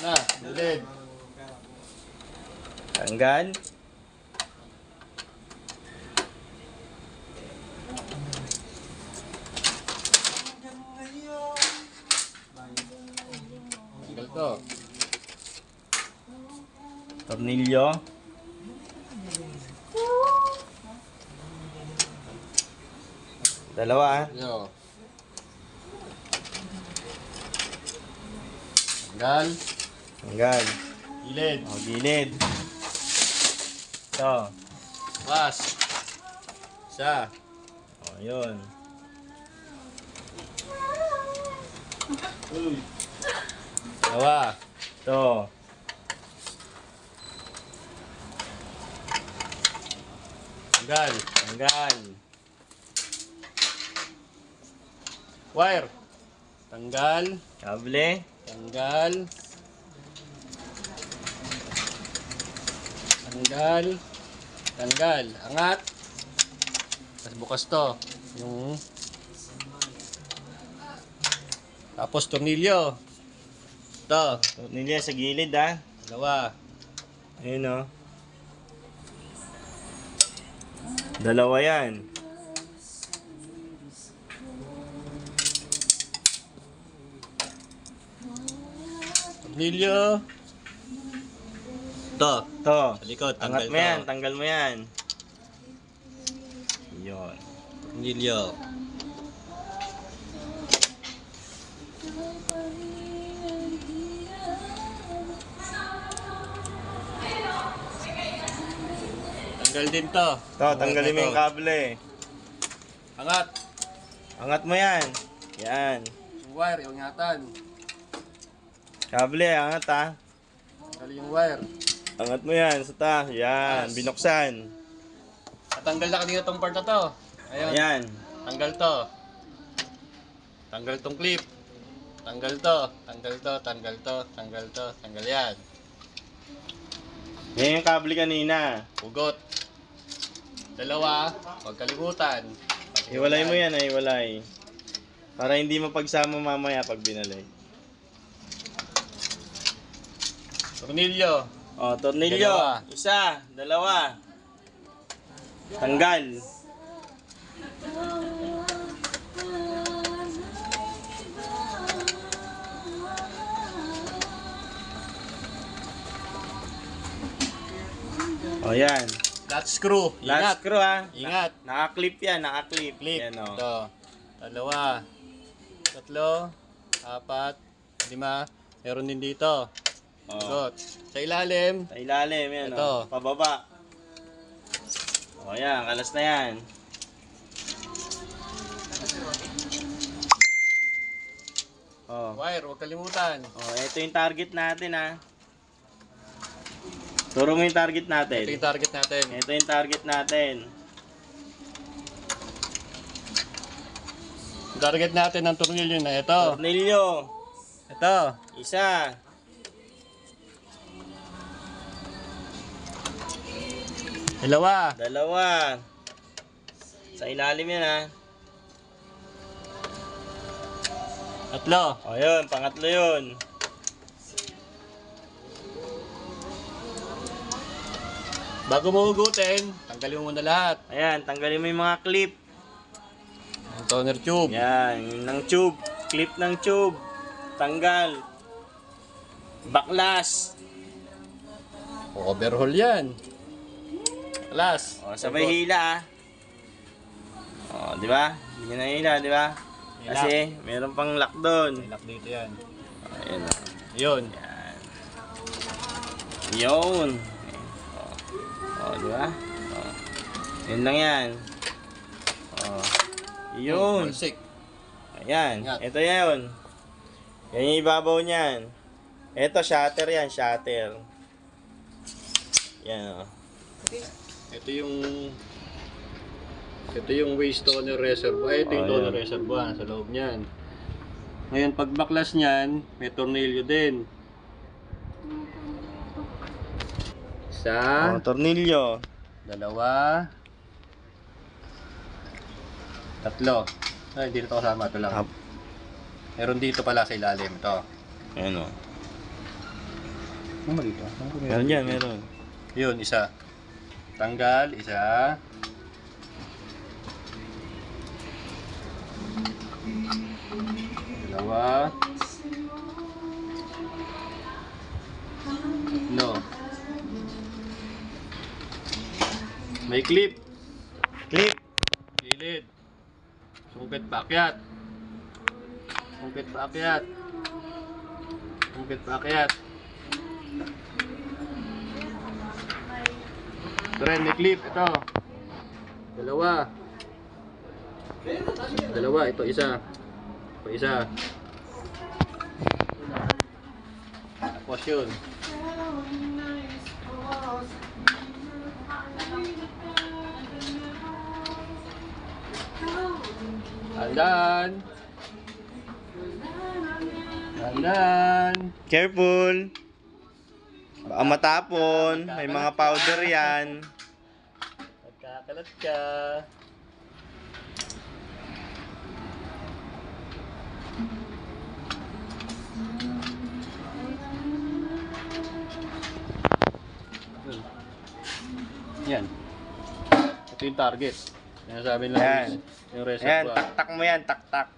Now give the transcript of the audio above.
Na, gilid. Tanggal. Tanggal to. Tornilyo. Dalawa. Yo. Tanggal. Tanggal. Gilid. O, gilid. Ito. Pas. Isa. O, yun. Dalawa. Ito. Tanggal. Tanggal. Wire. Tanggal. Kable. Tanggal. Tanggal. Tanggal. Angat. Tapos bukas to. Yung... Tapos tornilyo. Ito. Tornilyo sa gilid, ha. Dalawa. Ayun, o. Dalawa yan. Tornilyo. Ito. Ito. Sa likod. Angat Tanggal mo yan. to. Tanggal mo yan. Yun. Tornilyo. Tanggal din to. Ito, tanggalin mo yung kable. Angat. Angat mo yan. Yan. Yung wire, yung ingatan. Kable, angat, ha. Tanggal yung wire. Angat mo yan sa taas. Yan. Binuksan. Tatanggal na kanina tong part na to. Ayun. Ayan. Tanggal to. Tanggal tong clip. Tanggal to. Tanggal to. Tanggal to. Tanggal to. Tanggal yan. Yan yung kable kanina. Ugot. Dalawa. Huwag kalimutan. Iwalay mo yan, iwalay. Para hindi mapagsama mamaya pag binalay. Tornilyo. O, tornilyo. Dalawa. Isa, dalawa. Tanggal. O, yan. Flat screw. Last Ingat. screw, ha. Ingat. Naka-clip yan, naka-clip. Clip. Yan, o. Ito. Dalawa. Tatlo. Apat. Lima. Meron din dito. O. Ugot. Sa ilalim. Sa ilalim, yan, o. Ito. Pababa. O, yan. Kalas na yan. O. Wire. Huwag kalimutan. Oh, ito yung target natin, ha. Turo mo yung target Ito natin. yung target natin. Ito yung target natin. Target natin ng tornilyo na ito. Tornilyo. Ito. Isa. Dalawa. Dalawa. Sa ilalim yan, ha. Tatlo. O, yun. Pangatlo yun. Bago mo hugutin, tanggalin mo muna lahat. Ayan, tanggalin mo yung mga clip. Ang toner tube. Yan, yung ng tube. Clip ng tube. Tanggal. Baklas. Overhaul yan. Alas. O, sabay hila, ha. O, di ba? Hindi na hila, di ba? May Kasi, meron pang lock doon. May lock dito yan. O, ayan, o. Yun. Yan. Yun. O, di ba? O. Yun lang yan. O. Yun. Sick. Ayan. Ingat. Ito yun. Yan yung ibabaw niyan. Ito, shutter yan. Shutter. Yan, o. Ito yung waste toner reservoir. Ito yung Oh, toner yan. reservoir sa loob niyan. Ngayon, pag baklas niyan, may tornilyo din. Isa, O, tornilyo. dalawa, tatlo. Ay, hindi ito kasama. Ito lang. Tap. Meron dito pala sa ilalim. Ito. Ayan, o. Ang mali ba? Meron yan, meron. Yun, isa. Tanggal, isa. Dalawa. Tatlo. May clip. Clip. Gilid. Sungkit paakyat. Sungkit paakyat. Sungkit paakyat. Ito rin, may clip. Ito. Dalawa. Dalawa. Ito isa. Ito isa. Tapos yun. Tandaan. Tandaan. Careful. Baka matapon. May mga powder yan. Nagkakalat ka. Yan. Ito yung target. Yan sabi lang. Yan. Yung Ayan, reservoir. tak-tak mo yan, tak-tak.